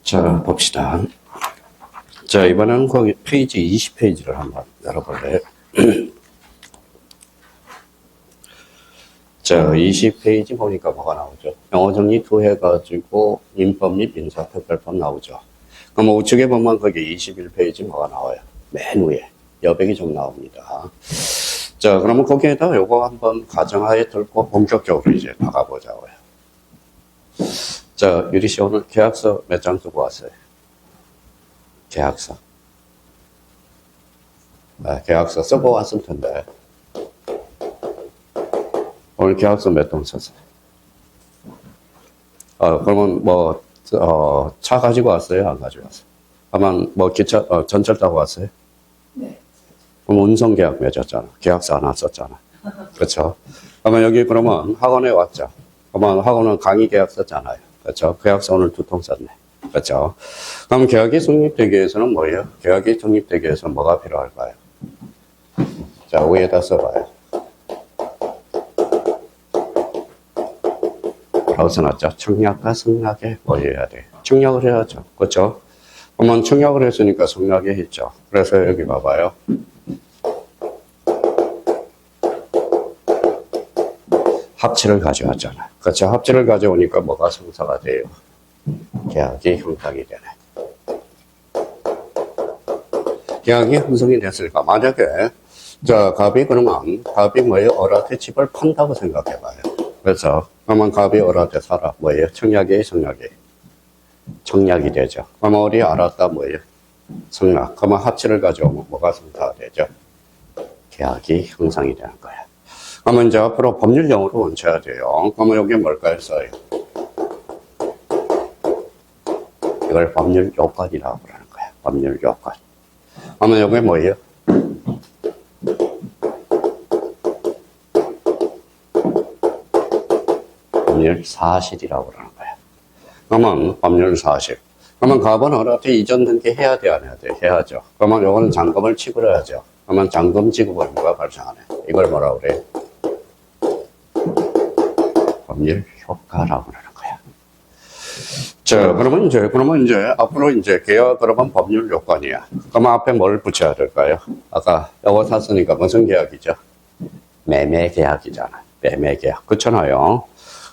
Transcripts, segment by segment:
자, 봅시다. 자, 이번에는 거기 페이지 20페이지를 한번 열어볼래요? 자, 20페이지 보니까 뭐가 나오죠? 영어 정리 2 해가지고 민법 및 민사특별법 나오죠. 그럼 우측에 보면 거기 21페이지 뭐가 나와요? 맨 위에 여백이 좀 나옵니다. 자, 그러면 거기에다 요거 한번 가정하에 들고 본격적으로 이제 나가보자고요. 자, 유리 씨 오늘 계약서 몇 장 쓰고 왔어요? 계약서. 네, 계약서 쓰고 왔을 텐데. 오늘 계약서 몇 통 썼어요? 그러면 뭐, 차 가지고 왔어요? 안 가지고 왔어요? 아마 뭐 기차, 전철 타고 왔어요? 네. 그럼 운송계약 맺었잖아. 계약서 하나 썼잖아. 그렇죠? 아마 여기 그러면 학원에 왔죠. 그러면 학원은 강의 계약 썼잖아요. 그렇죠? 계약서 오늘 2통 썼네. 그렇죠? 그럼 계약이 성립되기 위해서는 뭐예요? 계약이 성립되기 위해서는 뭐가 필요할까요? 자, 위에다 써봐요. 뭐라고 써놨죠? 청약과 성약에 뭐 해야 돼? 청약을 해야죠. 그렇죠? 그러면 청약을 했으니까 성약에 했죠. 그래서 여기 봐봐요. 합치를 가져왔잖아. 그렇죠? 합치를 가져오니까 뭐가 성사가 돼요? 계약이 형성이 되네. 계약이 형성이 됐으니까 만약에 자 갑이 그러면 갑이 뭐예요? 어라테 집을 판다고 생각해봐요. 그래서 그러면 갑이 어라테 살아 뭐예요? 청약이 성약이 청약이 되죠. 그러면 우리 알았다 뭐예요? 성약. 그러면 합치를 가져오면 뭐가 성사가 되죠? 계약이 형성이 되는 거야. 그러면 이제 앞으로 법률 용어로 원쳐야 돼요. 그러면 여기 뭘까요? 써요. 이걸 법률 요건이라고 그러는 거야. 법률 요건. 그러면 여기 뭐예요? 법률 사실이라고 그러는 거야. 그러면 법률 사실. 그러면 갑은 어라테 이전 등기 해야 돼, 안 해야 돼? 해야죠. 그러면 요거는 잔금을 지불해야죠. 그러면 잔금 지급 의무가 발생하네. 이걸 뭐라고 그래? 법률 효과라고 그러는 거야. 자, 그러면 이제 앞으로 이제 계약 그러면 법률 요건이야. 그러면 앞에 뭘 붙여야 될까요? 아까 요거 샀으니까 무슨 계약이죠? 매매 계약이잖아. 매매 계약. 그렇잖아요.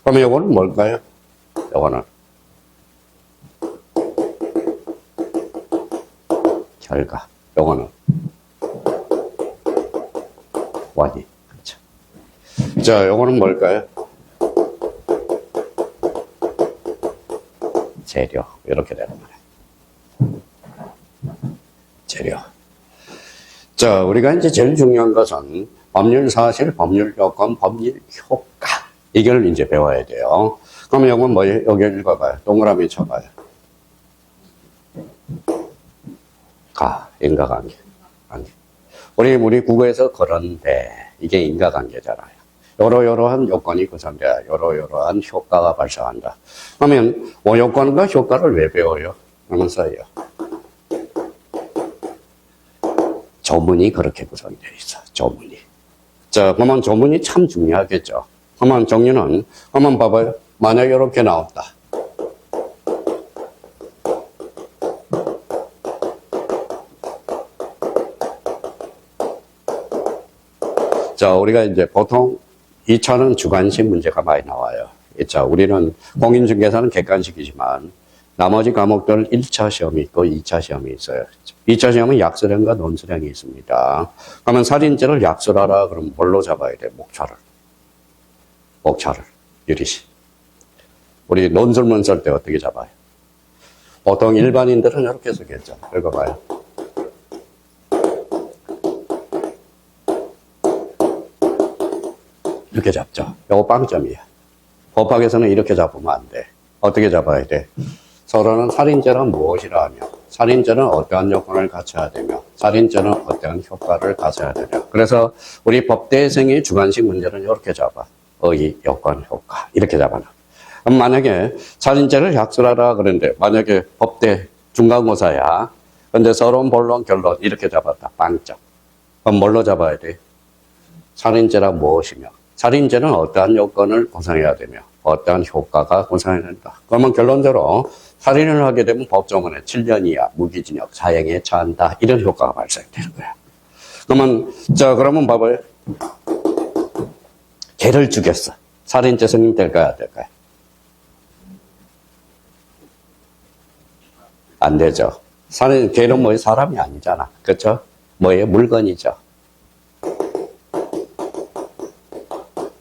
그러면 요거는 뭘까요? 요거는 결과. 요거는 원인. 그렇죠. 자, 요거는 뭘까요? 재료. 이렇게 되는 거네. 재료. 자, 우리가 이제 제일 중요한 것은 법률 사실, 법률 요건, 법률 효과. 이걸 이제 배워야 돼요. 그러면 이건 뭐예요? 여기 읽어봐요. 동그라미 쳐봐요. 인과관계. 우리 국어에서 그런데 이게 인과관계잖아요. 요러한 요건이 구성돼야 요러한 효과가 발생한다. 그러면 요건과 효과를 왜 배워요? 하면서요. 조문이 그렇게 구성되어 있어. 조문이. 자, 그러면 조문이 참 중요하겠죠. 그러면 정리는 한번 봐봐요. 만약 이렇게 나왔다. 자, 우리가 이제 보통 2차는 주관식 문제가 많이 나와요. 2차. 우리는 공인중개사는 객관식이지만 나머지 과목들은 1차 시험이 있고 2차 시험이 있어요. 2차 시험은 약수량과 논수량이 있습니다. 그러면 살인죄를 약수하라 그러면 뭘로 잡아야 돼? 목차를. 유리씨. 우리 논술문 쓸 때 어떻게 잡아요? 보통 일반인들은 이렇게 쓰겠죠. 읽어봐요. 이렇게 잡죠. 요거 빵점이야. 법학에서는 이렇게 잡으면 안 돼. 어떻게 잡아야 돼? 서로는 살인죄는 무엇이라 하며, 살인죄는 어떠한 요건을 갖춰야 되며, 살인죄는 어떠한 효과를 가져야 되며. 그래서 우리 법대생의 주관식 문제는 이렇게 잡아. 의, 요건, 효과. 이렇게 잡아놔. 그럼 만약에 살인죄를 약술하라 그랬는데, 만약에 법대 중간고사야. 근데 서론, 본론, 결론 이렇게 잡았다. 빵점. 그럼 뭘로 잡아야 돼? 살인죄란 무엇이며, 살인죄는 어떠한 요건을 구성해야 되며 어떠한 효과가 구성해야 된다. 그러면 결론적으로 살인을 하게 되면 법조문에 7년 이하 무기징역 사형에 처한다. 이런 효과가 발생되는 거야. 그러면 봐봐요. 개를 죽였어. 살인죄 성립될까요? 안 될까요? 안 되죠. 개는 뭐예요? 사람이 아니잖아. 그렇죠? 뭐예요? 물건이죠.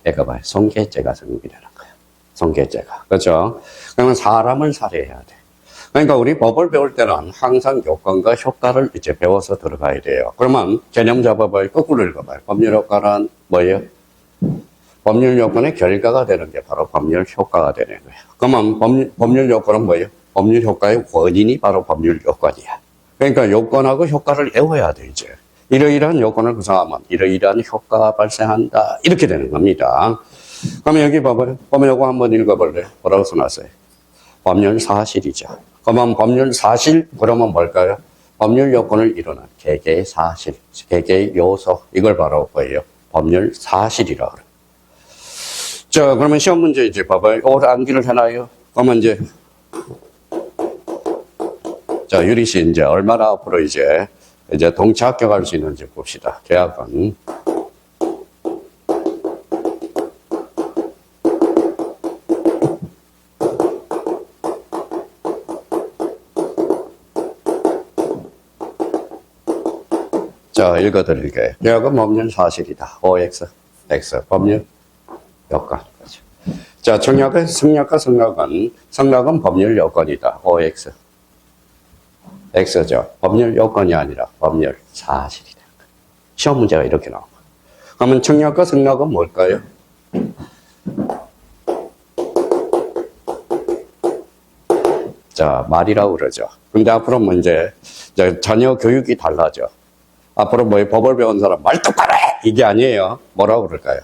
얘가 봐요. 손괴죄가 성립이 되는 거예요. 손괴죄가. 그렇죠? 그러면 사람을 살해해야 돼. 그러니까 우리 법을 배울 때는 항상 요건과 효과를 이제 배워서 들어가야 돼요. 그러면 개념 잡아봐요. 거꾸로 읽어봐요. 법률 효과는 뭐예요? 법률 요건의 결과가 되는 게 바로 법률 효과가 되는 거예요. 그러면 법률 요건은 뭐예요? 법률 효과의 원인이 바로 법률 요건이야. 그러니까 요건하고 효과를 외워야 돼, 이제. 이러이러한 요건을 구성하면 이러이러한 효과가 발생한다. 이렇게 되는 겁니다. 그러면 여기 봐봐요. 법률 요건 한번 읽어볼래요? 뭐라고 써놨어요? 법률 사실이죠. 그러면 법률 사실, 그러면 뭘까요? 법률 요건을 이루는 개개의 사실, 개개의 요소. 이걸 바로 뭐예요? 법률 사실이라고 그래요. 자, 그러면 시험 문제 이제 봐봐요. 오늘 암기를 해놔요. 그러면 이제, 자, 유리 씨 이제 얼마나 앞으로 이제 동체 합격할 수 있는지 봅시다. 계약은. 자, 읽어드릴게요. 계약은 법률 사실이다. OX, X, 법률 요건. 자, 청약은, 승낙과 성낙은 법률 요건이다. OX. X죠. 법률 요건이 아니라 법률 사실이다. 시험 문제가 이렇게 나옵니다. 그러면 청약과 승낙은 뭘까요? 자, 말이라고 그러죠. 근데 앞으로 문제, 자녀 교육이 달라져. 앞으로 뭐 법을 배운 사람 말 똑바로 해! 이게 아니에요. 뭐라고 그럴까요?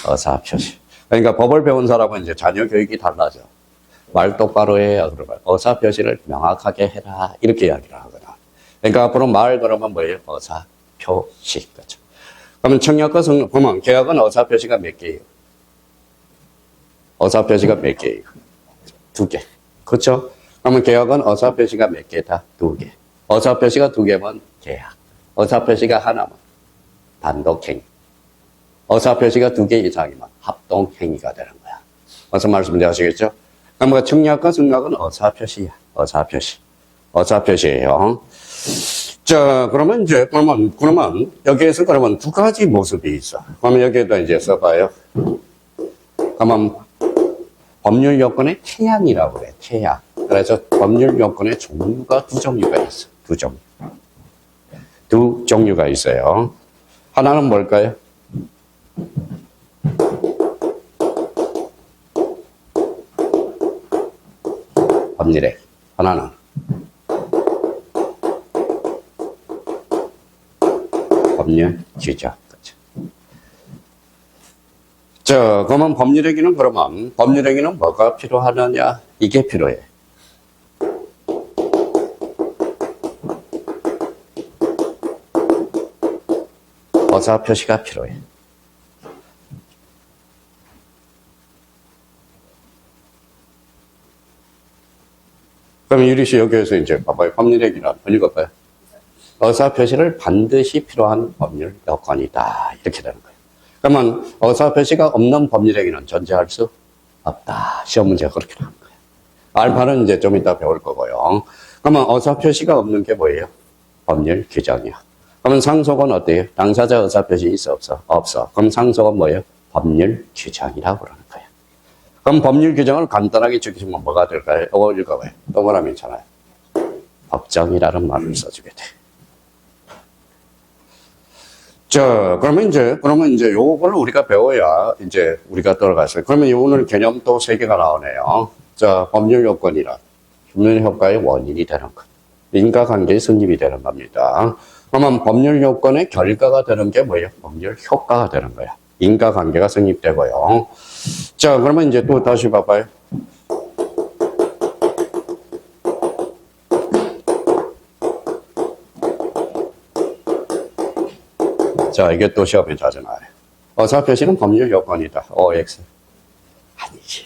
의사표시. 그러니까 법을 배운 사람은 이제 자녀 교육이 달라져. 말 똑바로 해야 그러면 의사표시를 명확하게 해라. 이렇게 이야기를 하거나. 그러니까 앞으로 말 그러면 뭐예요? 의사표시. 그렇죠. 그러면 청약과 성립, 그러면 계약은 의사표시가 몇 개예요? 의사표시가 몇 개예요? 2개. 그렇죠? 그러면 계약은 의사표시가 몇 개다? 2개. 의사표시가 2개면 계약. 의사표시가 하나면 단독행위. 의사표시가 2개 이상이면 합동행위가 되는 거야. 무슨 말씀인지 아시겠죠? 그러니까 청약과 승낙은 의사표시야. 의사표시예요. 자, 그러면 여기에서 그러면 2가지 모습이 있어. 그러면 여기에다 이제 써봐요. 그러면 법률 요건의 태양이라고 그래. 태양. 그래서 법률 요건의 종류가 2종류가 있어. 2종류. 2종류가 있어요. 하나는 뭘까요? 법률행. 하나는 법률 규정. 자, 그러면 법률행위는 뭐가 필요하느냐? 이게 필요해. 의사표시가 필요해. 그럼 유리 씨 여기에서 이제 봐봐요. 법률행위란 읽어봐요. 의사표시를 반드시 필요한 법률 요건이다. 이렇게 되는 거예요. 그러면 의사표시가 없는 법률행위는 존재할 수 없다. 시험 문제가 그렇게 나온 거예요. 알파는 이제 좀 이따 배울 거고요. 그러면 의사표시가 없는 게 뭐예요? 법률 규정이야. 그러면 상속은 어때요? 당사자 의사표시 있어 없어? 없어. 그럼 상속은 뭐예요? 법률 규정이라고 그러는 거예요. 그럼 법률 규정을 간단하게 적으시면 뭐가 될까요? 이거 읽어봐요. 동그라미 있잖아요. 법정이라는 말을 써주게 돼. 자, 그러면 이제 요걸 우리가 배워야 이제 우리가 들어갔어요. 그러면 오늘 개념 또 3개가 나오네요. 자, 법률 요건이란 법률 효과의 원인이 되는 것. 인과관계의 성립이 되는 겁니다. 그러면 법률 요건의 결과가 되는 게 뭐예요? 법률 효과가 되는 거야. 인과관계가 성립되고요. 자, 그러면 이제 또 다시 봐봐요. 자, 이게 또 시험에 자주 나와요. 어사표시는 법률 요건이다. OX. 아니지.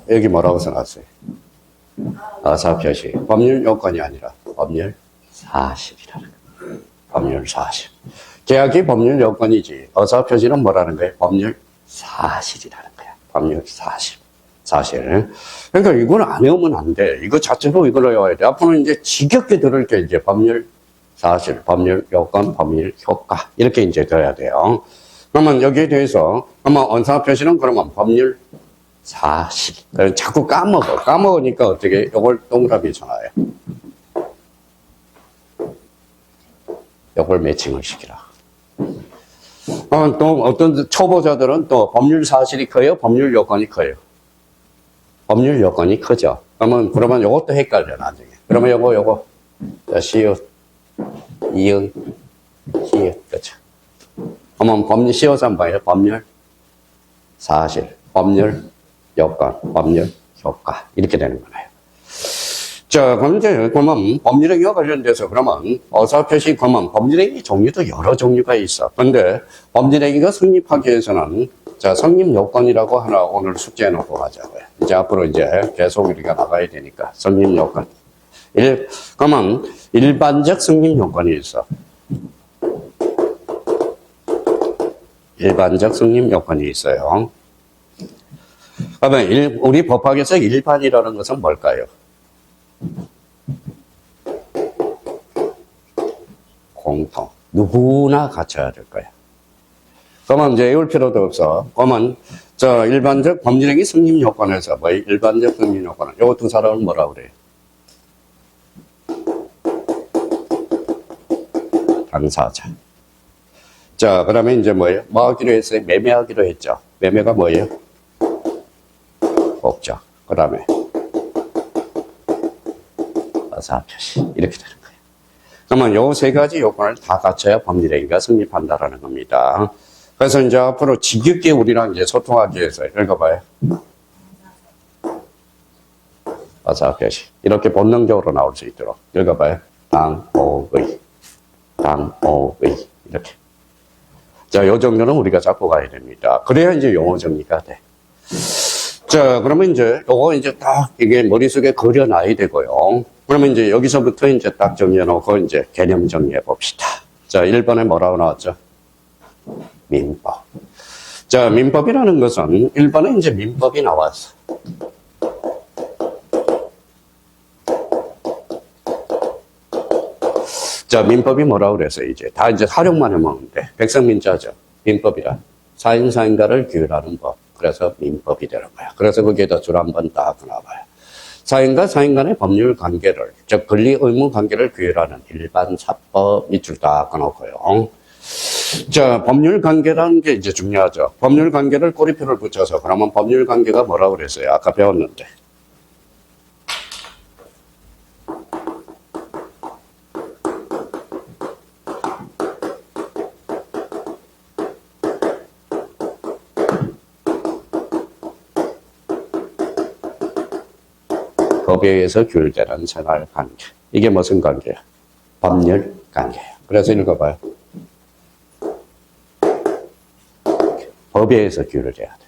여기 뭐라고 써놨어요? 어사표시. 법률 요건이 아니라 법률 사실이라는 거예요. 법률 사실. 계약이 법률 요건이지. 어사표시는 뭐라는 거예요? 법률 사실이라는 거야. 법률 사실. 사실. 그러니까 이걸 안 외우면 안 돼. 이거 자체로 이걸 외워야 돼. 앞으로는 이제 지겹게 들을 게 이제 법률 사실, 법률 요건, 법률 효과. 이렇게 이제 돼야 돼요. 그러면 여기에 대해서, 그러면 언사표시는 그러면 법률 사실. 자꾸 까먹어. 까먹으니까 어떻게, 이걸 동그라미 전화해. 이걸 매칭을 시키라. 또 어떤 초보자들은 또 법률 사실이 커요? 법률 요건이 커요? 법률 요건이 크죠. 그러면 요것도 헷갈려, 나중에. 그러면 요거. 자, 시옷, 이응, 히읗, 그쵸. 그러면 법률, 시옷은 뭐예요? 법률 사실, 법률 요건, 법률 효과. 이렇게 되는 거예요. 자, 그럼 이제, 그러면 법률행위와 관련돼서 그러면 어사표시, 그러면 법률행위 종류도 여러 종류가 있어. 근데 법률행위가 성립하기 위해서는 자, 성립 요건이라고 하나 오늘 숙제해 놓고 가자고요. 이제 앞으로 이제 계속 우리가 나가야 되니까 성립 요건. 그러면 일반적 성립 요건이 있어. 일반적 성립 요건이 있어요. 그러면 우리 법학에서 일반이라는 것은 뭘까요? 공통. 누구나 갖춰야 될 거야. 그러면 이제 외울 필요도 없어. 그러면 저 일반적 법률행위 성립 요건에서 뭐 일반적 성립 요건은 요거 두 사람은 뭐라고 그래요? 당사자. 자, 그러면 이제 뭐예요? 뭐 하기로 했어요? 매매하기로 했죠. 매매가 뭐예요? 목적. 그 다음에 어사표시. 이렇게 되는 거예요. 그러면 요 세 가지 요건을 다 갖춰야 법률행위가 성립한다라는 겁니다. 그래서 이제 앞으로 지겹게 우리랑 이제 소통하기 위해서 읽어봐요. 어사표시. 이렇게 본능적으로 나올 수 있도록 읽어봐요. 당오의. 당오의. 이렇게. 자, 요 정도는 우리가 잡고 가야 됩니다. 그래야 이제 용어 정리가 돼. 자, 그러면 이제 요거 이제 딱 이게 머릿속에 그려놔야 되고요. 그러면 이제 여기서부터 이제 딱 정리해놓고 이제 개념 정리해 봅시다. 자, 1번에 뭐라고 나왔죠? 민법. 자, 민법이라는 것은 1번에 이제 민법이 나왔어. 자, 민법이 뭐라고 그래서 이제 다 이제 활용만 해먹으면 돼. 백성민자죠. 민법이란 사인사인가를 규율하는 법. 그래서 민법이 되는 거야. 그래서 거기에다 줄 한번 딱 나와봐요. 사인과 사인 간의 법률 관계를, 즉 권리 의무 관계를 규율하는 일반 사법 밑줄 딱 끊어놓고요. 자, 법률 관계라는 게 이제 중요하죠. 법률 관계를 꼬리표를 붙여서 그러면 법률 관계가 뭐라고 그랬어요? 아까 배웠는데. 법에 의해서 규율되는 생활관계. 이게 무슨 관계야? 법률 관계야. 그래서 읽어봐요. 법에 의해서 규율돼야 돼.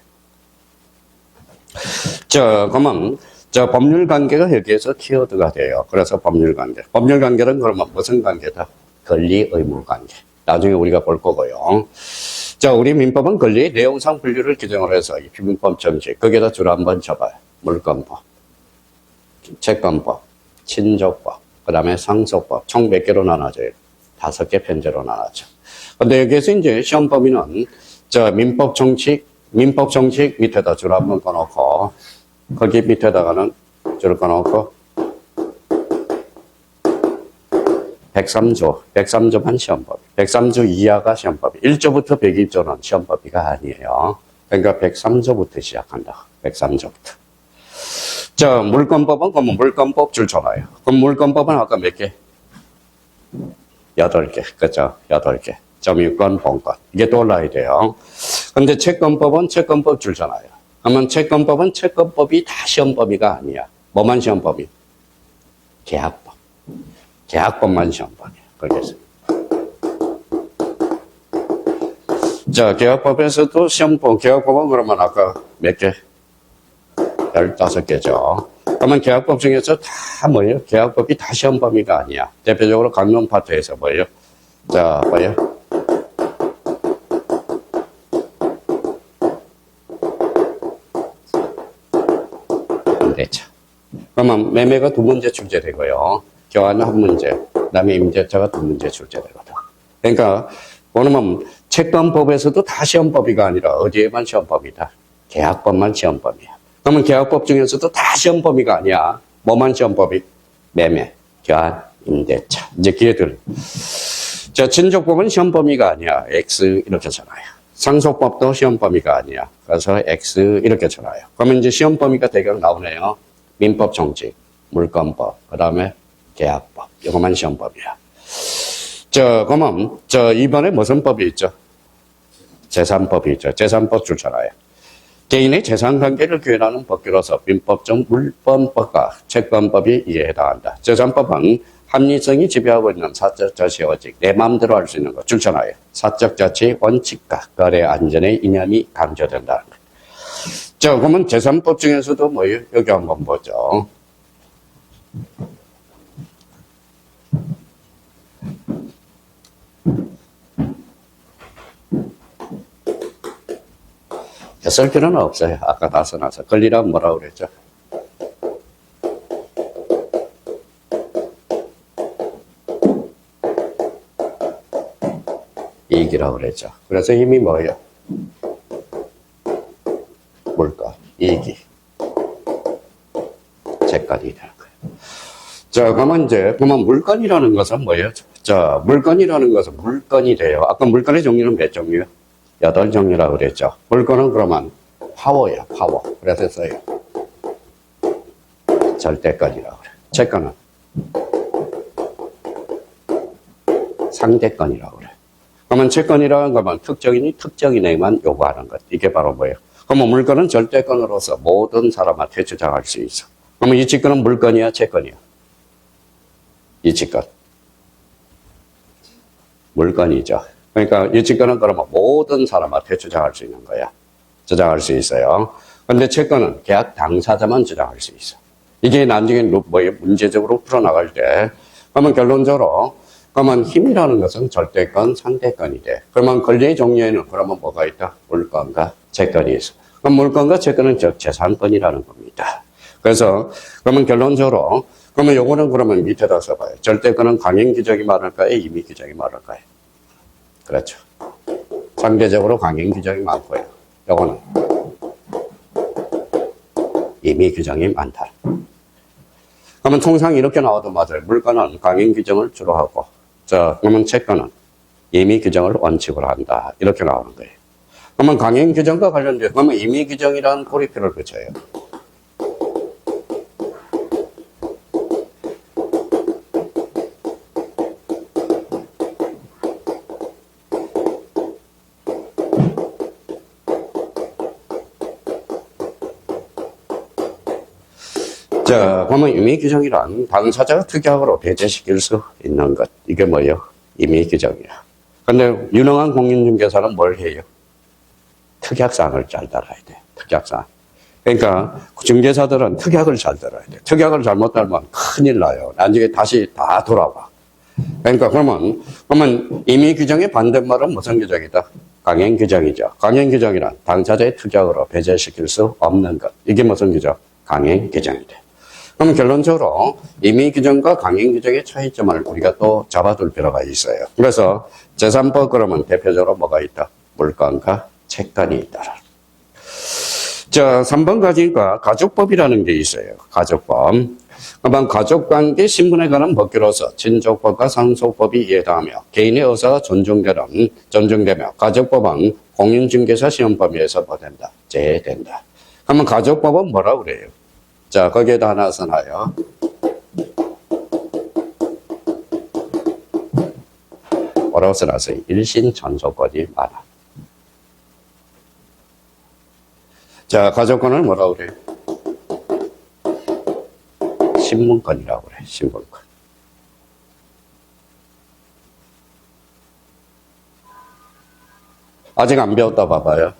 자, 그러면 자, 법률 관계가 여기에서 키워드가 돼요. 그래서 법률 관계. 법률 관계는 그러면 무슨 관계다? 권리 의무 관계. 나중에 우리가 볼 거고요. 자, 우리 민법은 권리의 내용상 분류를 규정을 해서 이 민법 정식 거기에다 줄 한번 쳐봐요. 물권법, 채권법, 친족법, 그 다음에 상속법. 총 몇 개로 나눠져요? 5개 편제로 나눠져. 근데 여기에서 이제 시험 범위는 자, 민법 정식 밑에다 줄 한번 꺼놓고, 거기 밑에다가는 줄 꺼놓고, 103조만 시험법. 103조 이하가 시험법. 1조부터 101조는 시험법이가 아니에요. 그러니까 103조부터 시작한다. 103조부터. 자, 물권법은 그러면 물권법 줄 쳐봐요. 그럼 물권법은 아까 몇 개? 8개. 그죠? 8개. 점유권, 본권. 이게 떠올라야 돼요. 근데 채권법은 채권법 줄잖아요. 그러면 채권법은 채권법이 다 시험법이가 아니야. 뭐만 시험법이? 계약법. 계약법만 시험법이야. 그러겠어요. 자, 계약법에서도 시험법, 계약법은 그러면 아까 몇 개? 15개죠. 그러면 계약법 중에서 다 뭐예요? 계약법이 다 시험 범위가 아니야. 대표적으로 강론 파트에서 뭐예요? 자, 뭐예요? 임대차. 그러면 매매가 2문제 출제되고요. 교환은 1문제. 그 다음에 임대차가 2문제 출제되거든. 그러니까, 그러면 채권법에서도 다 시험법이가 아니라 어디에만 시험법이다? 계약법만 시험법이야. 그러면 계약법 중에서도 다 시험법이가 아니야. 뭐만 시험법이? 매매, 교환, 임대차. 이제 기회들. 자, 친족법은 시험범위가 아니야. X 이렇게 전화요. 상속법도 시험범위가 아니야. 그래서 X 이렇게 전화요. 그러면 이제 시험범위가 대강 나오네요. 민법 정직, 물권법, 그 다음에 계약법. 이거만 시험법이야. 자, 그러면 이번에 무슨 법이 있죠? 재산법이 있죠. 재산법 출전하여. 개인의 재산관계를 규율하는 법규로서 민법적 물권법과 채권법이 이에 해당한다. 재산법은 합리성이 지배하고 있는 사적 자치 원칙, 내 마음대로 할 수 있는 것 출전하여 사적 자치 원칙과 거래 안전의 이념이 강조된다는 것. 자, 그러면 재산법 중에서도 뭐예요? 여기 한번 보죠. 쓸 필요는 없어요. 아까 다 써놔서. 권리란 뭐라고 그랬죠? 이익이라고 그랬죠. 그래서 힘이 뭐예요? 물권, 이익이. 채권이 되는 거예요. 자, 그러면 물권이라는 것은 뭐예요? 자, 물권이라는 것은 물권이 돼요. 아까 물권의 종류는 몇 종류요? 8종류라고 그랬죠. 물권은 그러면 파워예요, 파워. 그래서 써요. 절대권이라고 그래. 채권은 상대권이라고 그래. 그러면 채권이라는 거면 특정인에게만 요구하는 것. 이게 바로 뭐예요? 그러면 물권은 절대권으로서 모든 사람한테 주장할 수 있어. 그러면 이 직권은 물권이야, 채권이야? 이 직권. 물권이죠. 그러니까 이 직권은 그러면 모든 사람한테 주장할 수 있는 거야. 주장할 수 있어요. 그런데 채권은 계약 당사자만 주장할 수 있어. 이게 나중에 문제적으로 풀어나갈 때, 그러면 결론적으로, 그러면 힘이라는 것은 절대권, 상대권이 돼. 그러면 권리의 종류에는 그러면 뭐가 있다? 물권과 채권이 있어. 그럼 물권과 채권은 즉 재산권이라는 겁니다. 그래서 그러면 결론적으로, 그러면 요거는 그러면 밑에다 써봐요. 절대권은 강행 규정이 많을까요? 임의 규정이 많을까요? 그렇죠. 상대적으로 강행 규정이 많고요. 요거는 임의 규정이 많다. 그러면 통상 이렇게 나와도 맞아요. 물권은 강행 규정을 주로 하고, 그러면 채권은 임의 규정을 원칙으로 한다. 이렇게 나오는 거예요. 그러면 강행 규정과 관련돼서, 그러면 임의 규정이라는 꼬리표를 붙여요. 자, 그러면 임의 규정이란 당사자가 특약으로 배제시킬 수 있는 것. 이게 뭐예요? 임의 규정이야. 근데 유능한 공인중개사는 뭘 해요? 특약사항을 잘 따라야 돼. 특약사항. 그러니까 중개사들은 특약을 잘 따라야 돼. 특약을 잘못 따르면 큰일 나요. 나중에 다시 다 돌아와. 그러니까 그러면 임의 규정의 반대말은 무슨 규정이다? 강행 규정이죠. 강행 규정이란 당사자의 특약으로 배제시킬 수 없는 것. 이게 무슨 규정? 강행 규정이 돼. 그럼 결론적으로 임의 규정과 강행 규정의 차이점을 우리가 또 잡아둘 필요가 있어요. 그래서 재산법 그러면 대표적으로 뭐가 있다? 물권과 채권이 있다. 자, 3번 가지니까 가족법이라는 게 있어요. 가족법. 그러면 가족관계 신분에 관한 법규로서 친족법과 상속법이 해당하며 개인의 의사가 존중되며 가족법은 공인중개사 시험 범위에서 뭐 된다? 제외된다. 그러면 가족법은 뭐라고 그래요? 자, 거기에다 하나 써놔요. 뭐라고 써놨어요? 일신전소권이 많아. 자, 가족권을 뭐라고 그래요? 신분권이라고 그래, 신분권. 아직 안 배웠다 봐봐요.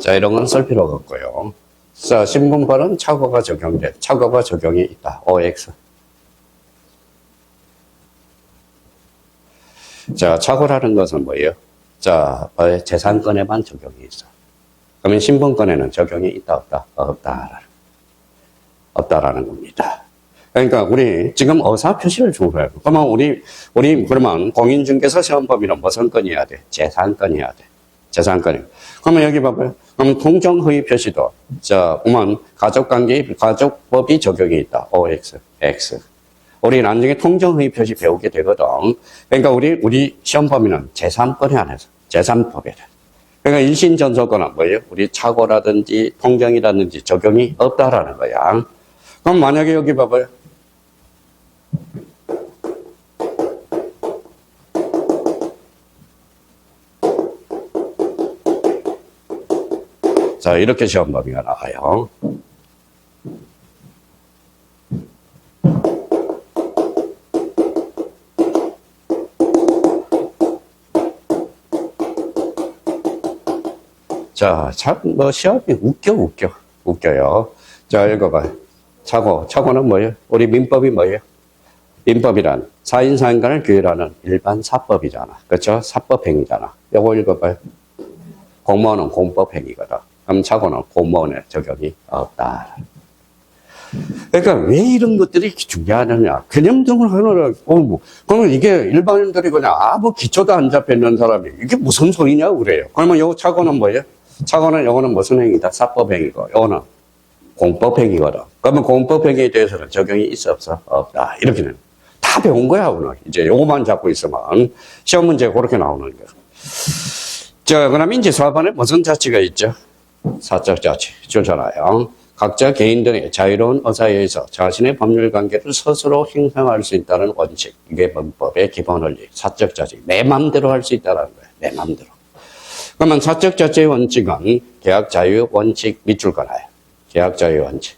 자, 이런 건 쓸 필요가 없고요. 자, 신분번은 착오가 착오가 적용이 있다. OX. 자, 착오라는 것은 뭐예요? 자, 재산권에만 적용이 있어. 그러면 신분권에는 적용이 있다, 없다? 없다라는 겁니다. 그러니까 우리 지금 의사 표시를 중요해요. 그러면 우리 그러면 공인중개사 시험법인은 무슨 건이어야 돼? 재산권이어야 돼. 재산권이. 그러면 여기 봐봐요. 그럼 통정허위 표시도, 자, 보면 가족법이 적용이 있다. OX, X. 우리 나중에 통정허위 표시 배우게 되거든. 그러니까 우리 시험법인은 재산권에 한해서, 재산법에. 그러니까 일신전소권은 뭐예요? 우리 착오라든지 통정이라든지 적용이 없다라는 거야. 그럼 만약에 여기 봐봐요. 자, 이렇게 시험 범위가 나와요. 자, 참, 시험이 웃겨요. 자, 읽어봐요. 착오는 뭐예요? 우리 민법이 뭐예요? 민법이란 사인사인간을 규율하는 일반 사법이잖아. 그렇죠? 사법행위잖아. 이거 읽어봐요. 공무원은 공법행위거든. 그럼 착오는 공무원에 적용이 없다. 그러니까 왜 이런 것들이 중요하느냐. 개념적으로 하느라, 그러면 이게 일반인들이 그냥 아무 기초도 안 잡혀있는 사람이 이게 무슨 소리냐고 그래요. 그러면 요 착오는 뭐예요? 착오는 요거는 무슨 행위다? 사법행위고, 요거는 공법행위거든. 그러면 공법행위에 대해서는 적용이 있어, 없어? 없다. 이렇게는. 다 배운 거야, 오늘. 이제 요거만 잡고 있으면 시험 문제가 그렇게 나오는 거야. 자, 그럼 이제 4번에 무슨 자치가 있죠? 사적 자치. 좋잖아요. 각자 개인들의 자유로운 의사에 의해서 자신의 법률 관계를 스스로 형성할 수 있다는 원칙. 이게 헌법의 기본 원리. 사적 자치. 내 맘대로 할 수 있다는 거예요. 내 맘대로. 그러면 사적 자치의 원칙은 계약 자유 원칙 밑줄 거나요. 계약 자유 원칙.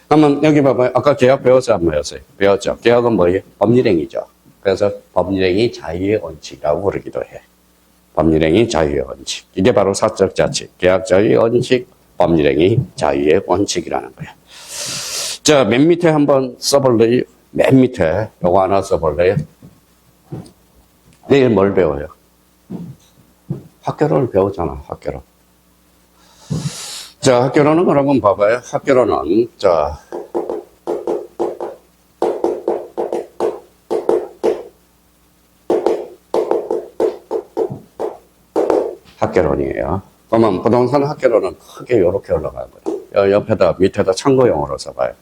그러면 여기 봐봐요. 아까 계약 배웠어요? 안 배웠어요? 배웠죠. 계약은 뭐예요? 법률행위죠. 그래서 법률행위 자유의 원칙이라고 부르기도 해. 법률행위 자유의 원칙. 이게 바로 사적 자치. 계약 자유의 원칙, 법률행위 자유의 원칙이라는 거예요. 자, 맨 밑에 한번 써볼래요? 맨 밑에 요거 하나 써볼래요? 내일 뭘 배워요? 학교론을 배우잖아, 학교론. 자, 학교론은 여러분 봐봐요. 학교론은, 자, 학교론이에요. 그러면 부동산 학교론은 크게 이렇게 올라가는 거예요. 옆에다, 밑에다 참고용어로 써봐요.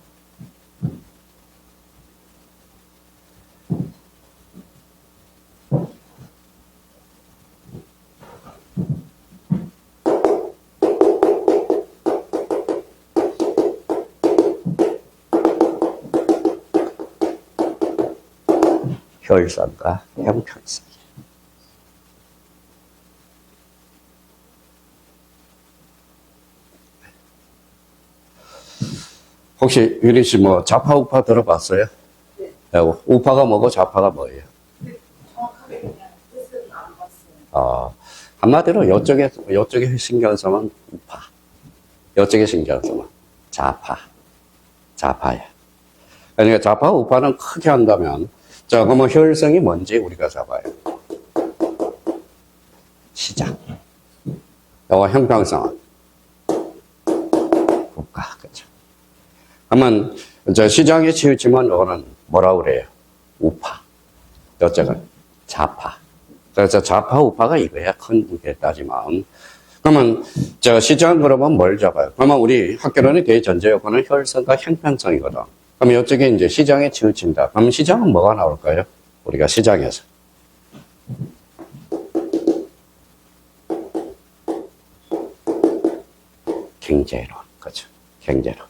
효율성과 형평성. 혹시 유리 씨 뭐 좌파 우파 들어봤어요? 네. 우파가 뭐고 좌파가 뭐예요? 네, 정확하게 그냥 뜻은 안 봤어요. 한마디로 이쪽에 신경 쓰면 우파, 이쪽에 신경 쓰면 좌파야. 그러니까 좌파 우파는 크게 한다면, 자, 그러면 효율성이 뭔지 우리가 잡아요. 시장. 요거 형평성은 국가, 그죠? 그러면 시장에 치우치면 이거는 뭐라고 그래요? 우파. 이쪽은 좌파. 그래서 좌파 우파가 이거야. 큰 무게 따지면. 그러면 시장 그러면 뭘 잡아요? 그러면 우리 학교론의 대전제 요건은 효율성과 형평성이거든. 그러면 이쪽에 이제 시장에 치우친다. 그러면 시장은 뭐가 나올까요? 우리가 시장에서 경제론, 그렇죠? 경제론.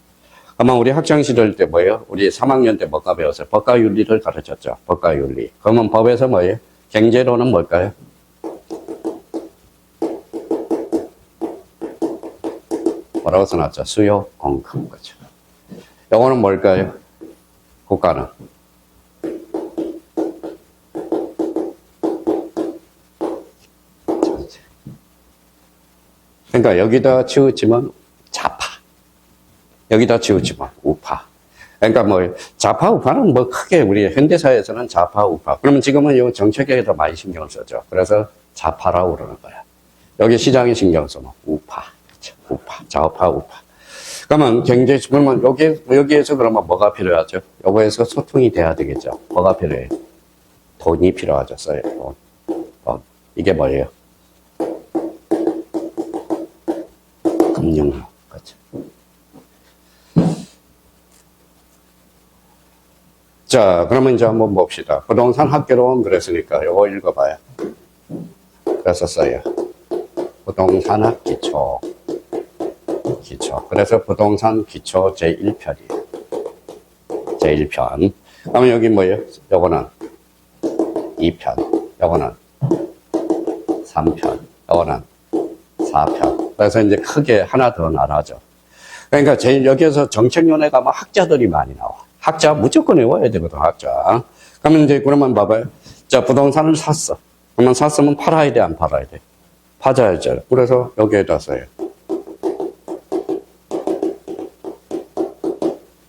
아마 우리 학창 시절 때 뭐예요? 우리 3학년 때 뭐가 배웠어요? 법과윤리를 가르쳤죠. 법과윤리. 그러면 법에서 뭐예요? 경제론은 뭘까요? 뭐라고 써놨죠? 수요, 공급. 그죠. 요거는 뭘까요? 국가는. 그러니까 여기다 치우치면 좌파. 여기다 치우치면 우파. 그러니까 뭐 좌파 우파는 뭐 크게 우리 현대사회에서는 좌파 우파. 그러면 지금은 이 정책에 더 많이 신경을 쓰죠. 그래서 좌파라고 그러는 거야. 여기 시장에 신경 쓰면 우파. 그렇죠? 우파. 좌파 우파. 그러면 경제 그러면 여기에서 그러면 뭐가 필요하죠? 여기에서 소통이 돼야 되겠죠. 뭐가 필요해요? 돈이 필요하죠. 써요. 돈. 이게 뭐예요? 금융. 그렇죠. 자, 그러면 이제 한번 봅시다. 부동산 학개론 그랬으니까 요거 읽어봐요. 그래서 써요. 부동산학 기초. 그래서 부동산 기초 제1편이에요. 제1편. 그러면 여기 뭐예요? 요거는 2편. 요거는 3편. 요거는 4편. 그래서 이제 크게 하나 더 나눠죠. 그러니까 제일 여기에서 정책위원회 가면 학자들이 많이 나와. 학자 무조건 외워야 되거든, 학자. 그러면 이제 그러면 봐봐요. 자, 부동산을 샀어. 그러면 샀으면 팔아야 돼, 안 팔아야 돼? 팔아야죠. 그래서 여기에다 써요.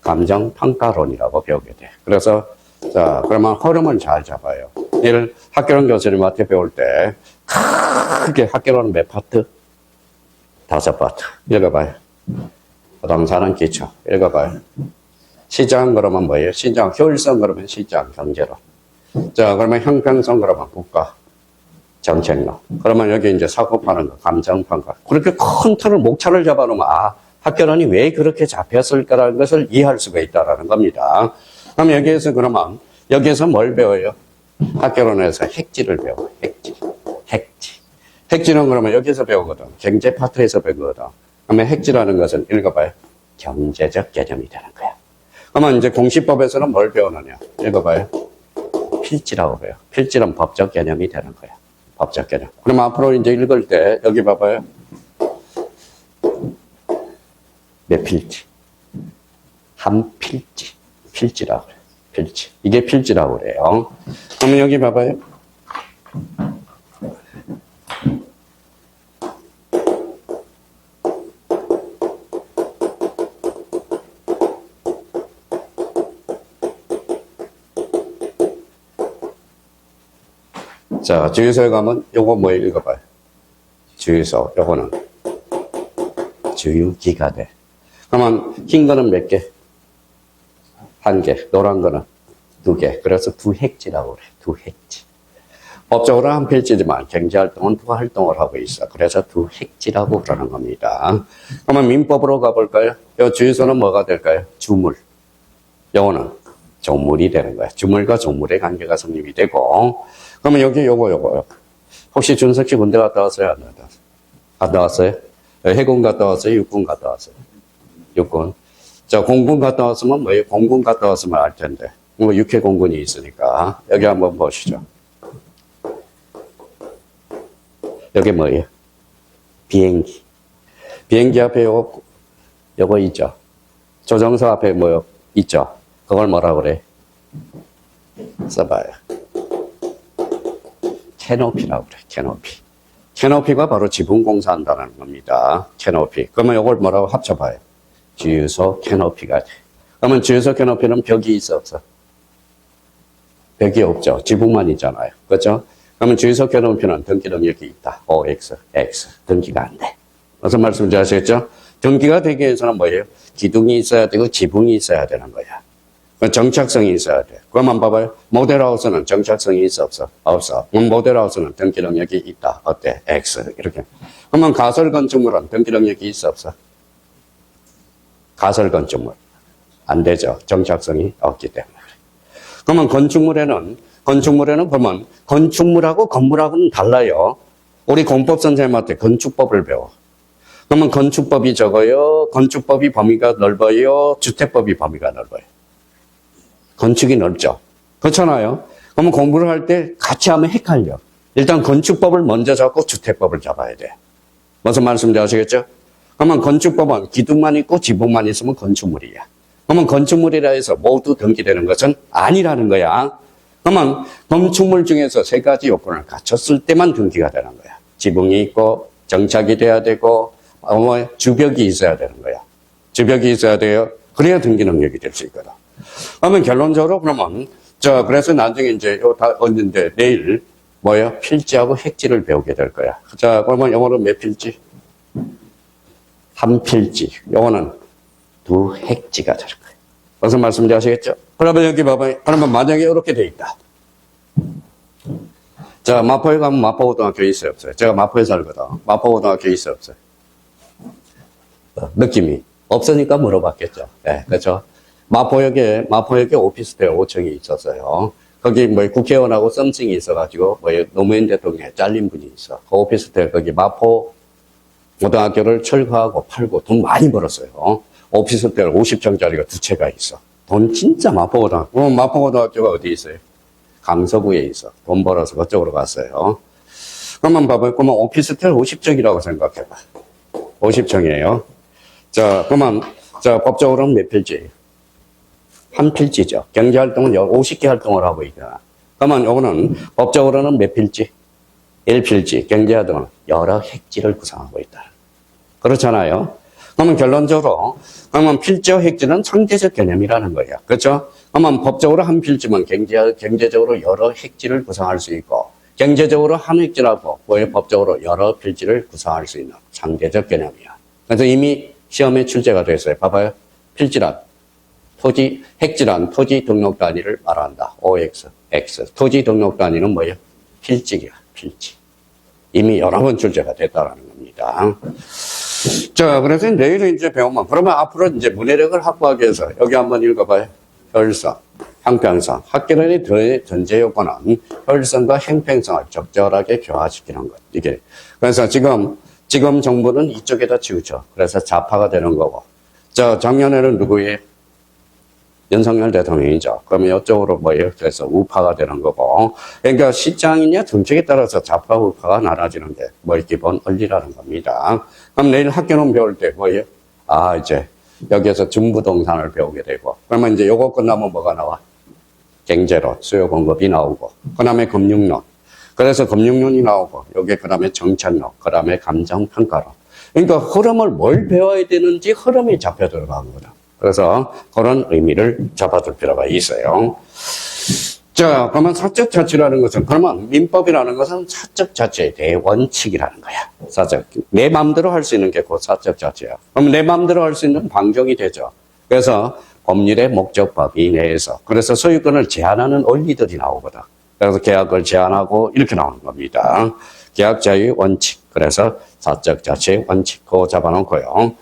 감정평가론이라고 배우게 돼. 그래서, 자, 그러면 흐름을 잘 잡아요. 이를 학개론 교수님한테 배울 때, 크게 학개론은 몇 파트? 5파트. 읽어봐요. 부동산은 기초. 읽어봐요. 시장 그러면 뭐예요? 시장, 효율성 그러면 시장, 경제론. 자, 그러면 형평성 그러면 국가, 정책론. 그러면 여기 이제 사고 파는 거, 감정평가. 그렇게 큰 틀을, 목차를 잡아놓으면, 학개론이 왜 그렇게 잡혔을까라는 것을 이해할 수가 있다라는 겁니다. 그럼 여기에서 그러면, 여기에서 뭘 배워요? 학개론에서 핵지를 배워요. 핵지. 핵지는 그러면 여기서 배우거든. 경제 파트에서 배우거든. 그러면 핵지라는 것은 읽어봐요. 경제적 개념이 되는 거야. 그러면 이제 공시법에서는 뭘 배우느냐? 읽어봐요. 필지라고 배워요. 필지는 법적 개념이 되는 거야. 법적 개념. 그럼 앞으로 이제 읽을 때, 여기 봐봐요. 몇 필지? 한 필지. 필지라고 그래요. 필지. 이게 필지라고 그래요. 그러면 여기 봐봐요. 자, 주유소에 가면 요거 뭐 읽어봐요. 주유소, 요거는 주유기가 돼. 그러면 흰 거는 몇 개? 1개. 노란 거는 2개. 그래서 두핵지라고 그래. 두핵지. 법적으로 한 필지지만 경제활동은 두 활동을 하고 있어. 그래서 두핵지라고 그러는 겁니다. 그러면 민법으로 가볼까요? 요 주유소는 뭐가 될까요? 주물. 요거는 조물이 되는 거야. 주물과 조물의 관계가 성립이 되고. 그러면 여기 요거. 혹시 준석 씨 군대 갔다 왔어요? 안 갔다 왔어요? 갔다 왔어요? 해군 갔다 왔어요? 육군 갔다 왔어요? 육군. 자, 공군 갔다 왔으면 뭐예요? 공군 갔다 왔으면 알 텐데. 뭐 육해 공군이 있으니까. 여기 한번 보시죠. 여기 뭐예요? 비행기. 비행기 앞에 요거 있죠? 조정서 앞에 뭐 있죠? 그걸 뭐라 그래? 써봐요. 캐노피라고 그래, 캐노피. 캐노피가 바로 지붕 공사한다는 겁니다. 캐노피. 그러면 이걸 뭐라고 합쳐봐요? 주유소 캐노피가 돼. 그러면 주유소 캐노피는 벽이 있어, 없어? 벽이 없죠. 지붕만 있잖아요. 그렇죠? 그러면 주유소 캐노피는 등기 능력이 있다. OX, X. 등기가 안 돼. 무슨 말씀인지 아시겠죠? 등기가 되기 위해서는 뭐예요? 기둥이 있어야 되고 지붕이 있어야 되는 거야. 정착성이 있어야 돼. 그러면 봐봐요. 모델하우스는 정착성이 있어, 없어? 없어. 모델하우스는 등기 능력이 있다. 어때? X. 이렇게. 그러면 가설 건축물은 등기 능력이 있어, 없어? 가설 건축물. 안 되죠. 정착성이 없기 때문에. 그러면 건축물에는 보면 건축물하고 건물하고는 달라요. 우리 공법 선생님한테 건축법을 배워. 그러면 건축법이 적어요? 건축법이 범위가 넓어요? 주택법이 범위가 넓어요? 건축이 넓죠. 그렇잖아요. 그러면 공부를 할 때 같이 하면 헷갈려. 일단 건축법을 먼저 잡고 주택법을 잡아야 돼. 무슨 말씀인지 아시겠죠? 그러면 건축법은 기둥만 있고 지붕만 있으면 건축물이야. 그러면 건축물이라 해서 모두 등기되는 것은 아니라는 거야. 그러면 건축물 중에서 세 가지 요건을 갖췄을 때만 등기가 되는 거야. 지붕이 있고 정착이 돼야 되고 주벽이 있어야 되는 거야. 주벽이 있어야 돼요. 그래야 등기 능력이 될 수 있거든. 그러면 결론적으로 그러면 그래서 나중에 이제 이제 내일 필지하고 핵지를 배우게 될 거야. 자, 그러면 영어로 몇 필지? 한 필지. 영어는 두 핵지가 될 거야. 무슨 말씀인지 아시겠죠? 그러면 여기 봐봐요. 그러면 만약에 이렇게 돼 있다. 자, 마포에 가면 마포고등학교 있어요, 없어요? 제가 마포에 살거든. 마포고등학교 있어요, 없어요? 느낌이 없으니까 물어봤겠죠. 네, 그렇죠. 마포역에 오피스텔 5층이 있었어요. 거기 국회의원하고 썸씽이 있어가지고 노무현 대통령에 잘린 분이 있어. 그 오피스텔 거기 마포 고등학교를 철거하고 팔고 돈 많이 벌었어요. 오피스텔 50층짜리가 두 채가 있어. 돈 진짜 마포고등학교. 그럼 마포고등학교가 어디 있어요? 강서구에 있어. 돈 벌어서 그쪽으로 갔어요. 그러면 봐봐요. 그러면 오피스텔 50층이라고 생각해봐. 50층이에요. 자, 그러면 법적으로는 몇 필지? 한 필지죠. 경제활동은 50개 활동을 하고 있잖아. 그러면 요거는 법적으로는 몇 필지? 1필지. 경제활동은 여러 핵지를 구성하고 있다. 그렇잖아요. 그러면 결론적으로 그러면 필지와 핵지는 상대적 개념이라는 거예요. 그렇죠? 그러면 법적으로 한 필지면 경제적으로 여러 핵지를 구성할 수 있고 경제적으로 한 핵지라고 법적으로 여러 필지를 구성할 수 있는 상대적 개념이야. 그래서 이미 시험에 출제가 됐어요. 봐봐요. 필지란 핵지란 토지 등록 단위를 말한다. OX, X. 토지 등록 단위는 뭐예요? 필지야, 필지. 이미 여러 번 출제가 됐다라는 겁니다. 자, 그래서 내일은 이제 배우면, 그러면 앞으로 이제 문해력을 확보하기 위해서 여기 한번 읽어봐요. 혈성, 형평성. 학계론의 전제 요건은 혈성과 형평성을 적절하게 교화시키는 것. 이게. 그래서 지금 정부는 이쪽에다 치우쳐. 그래서 좌파가 되는 거고. 자, 작년에는 누구예요? 윤석열 대통령이죠. 그러면 이쪽으로 그래서 우파가 되는 거고. 그러니까 시장이냐 정책에 따라서 좌파 우파가 나눠지는 게 기본 원리라는 겁니다. 그럼 내일 학교는 배울 때 이제 여기에서 준부동산을 배우게 되고. 그러면 이제 요거 끝나면 뭐가 나와? 경제론, 수요 공급이 나오고. 그 다음에 금융론. 그래서 금융론이 나오고. 요게 그 다음에 정책론. 그 다음에 감정평가론. 그러니까 흐름을 뭘 배워야 되는지 흐름이 잡혀 들어가는 거다. 그래서 그런 의미를 잡아둘 필요가 있어요. 자, 그러면 사적 자치라는 것은, 그러면 민법이라는 것은 사적 자치의 대원칙이라는 거야. 내 마음대로 할 수 있는 게 곧 사적 자치야. 그럼 내 마음대로 할 수 있는 방정이 되죠. 그래서 법률의 목적 범위 내에서, 그래서 소유권을 제한하는 원리들이 나오거든. 그래서 계약을 제한하고 이렇게 나오는 겁니다. 계약 자유의 원칙. 그래서 사적 자치의 원칙. 그거 잡아놓고요.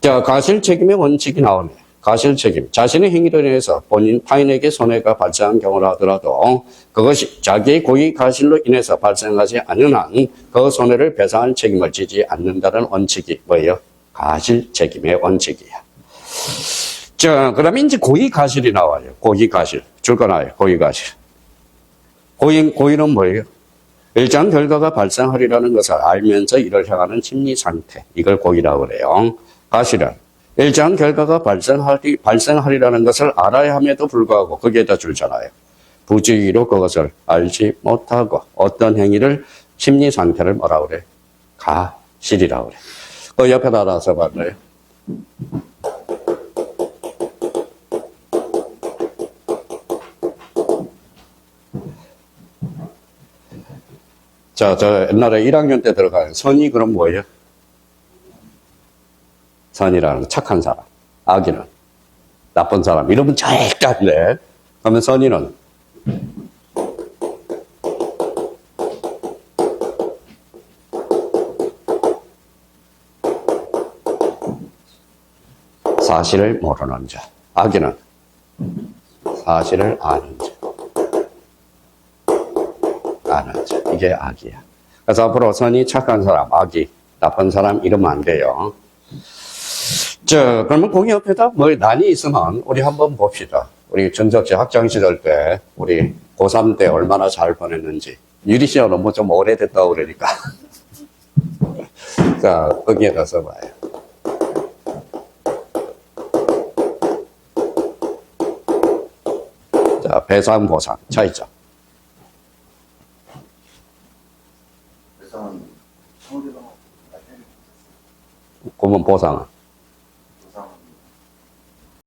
자, 가실 책임의 원칙이 나오네. 가실 책임. 자신의 행위로 인해서 타인에게 손해가 발생한 경우라 하더라도 그것이 자기의 고의 가실로 인해서 발생하지 않는 한 그 손해를 배상할 책임을 지지 않는다는 원칙이 뭐예요? 가실 책임의 원칙이야. 자, 그 다음에 이제 고의 가실이 나와요. 고의 가실. 줄거 나와요. 고의 가실. 고의는 뭐예요? 일정 결과가 발생하리라는 것을 알면서 이를 향하는 심리 상태. 이걸 고의라고 그래요. 가실은 일정한 결과가 발생하리라는 것을 알아야 함에도 불구하고 거기에다 줄잖아요. 부주의로 그것을 알지 못하고 어떤 행위를 심리 상태를 뭐라고 그래? 가실이라고 그래. 그 옆에다 알아서 봐봐요. 자, 저 옛날에 1학년 때 들어가요. 선이 그럼 뭐예요? 선이라는 거, 착한 사람. 악인은 나쁜 사람. 이러면 절대안돼. 그러면 선이는 사실을 모르는 자. 악인은 사실을 아는 자. 아는 자. 이게 악이야. 그래서 앞으로 선이 착한 사람, 악이 나쁜 사람 이러면 안 돼요. 그러면 거기 옆에다 뭐 난이 있으면 우리 한번 봅시다. 우리 전석씨 학창 시절 때, 우리 고3 때 얼마나 잘 보냈는지. 유리 씨는 너무 좀 오래됐다고 그러니까. 자, 거기에다 써봐요. 자, 배상, 보상, 차이점. 그래서 서울이랑 그러면 보상은?